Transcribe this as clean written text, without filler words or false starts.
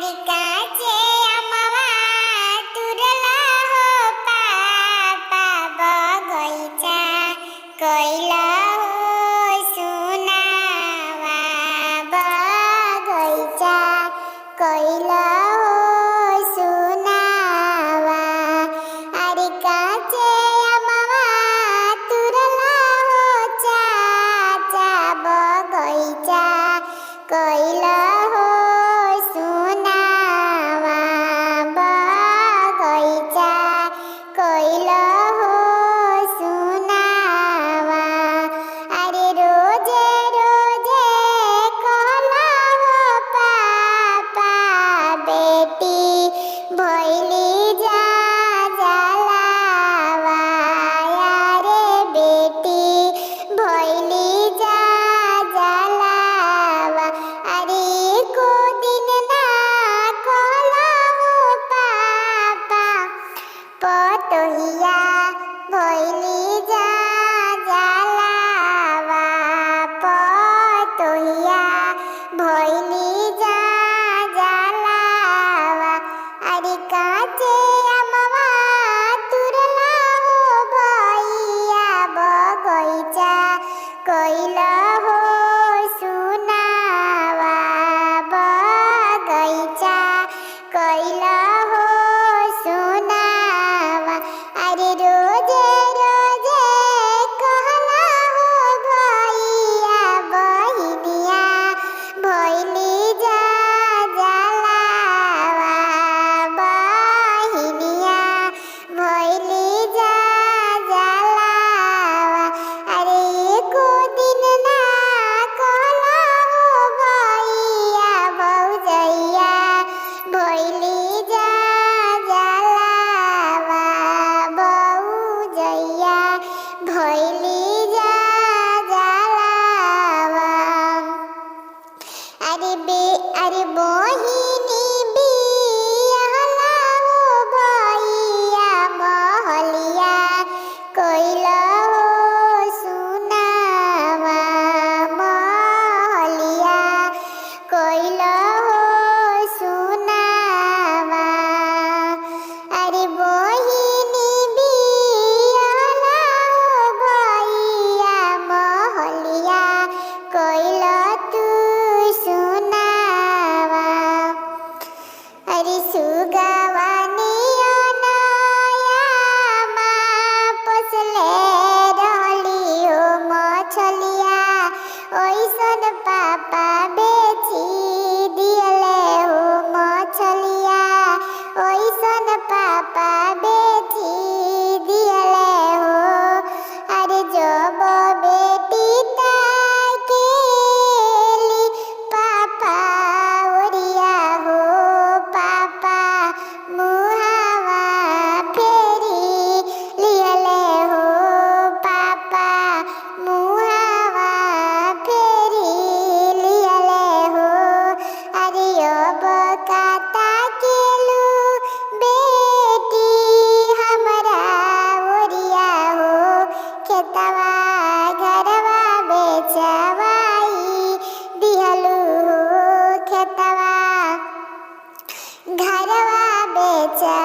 अरे काचे अमवा तुरला हो पापा बगैचा कैला हो सुनावा बगैचा कैला हो सुनावा। अरे काचे अमवा तुरला हो चाचा बगैचा कैला हो सुनावा बगैचा कैला हो सुनावा। अरे रोजे रोजे कहला हो पापा बेटी भैली जा जलावा। अरे बेटी भैली जा जलावा। अरे को दिन ना कहला हो पापा पतोहिया भैली जा जलावा पतोहिया भैली जा जलावा। अरे काचे अमवा तुरला हो भैया बगैचा कैला हो सुनावा बगैचा कैला हो सुनावा। अरे रोजे रोजे कहला हो भैया बहिनिया भैली जा जलावा बहिनिया भैली जा जलावा। अरे एको दिन ना कहला हो भैया भौजैया भैली जा जलावा भौजैया भैली जा जलावा। अरे बहिनी बियाहला हो भैया महलिया कैला हो सुनावा महलिया कैला हो सुनावा। अरे बहिनी बियाहला हो भैया महलिया कैला तू सुनावा। अरे सुगवानिया नया पोसले रहली हो मछलिया ओइसन पापा बेची दियले हो मछलिया ओइसन पापा बेची दियले हो। अरे जब बेटी ताकेली पापा ओरिया हो पापा मुहावा फेरी लियले हो पापा मुहावा फेरी लियले हो। अरे अब काता केलू बेटी हमरा ओरिया हो खेतवा घरवा बेचवाई दिहलू हो खेतवा घरवा बेचा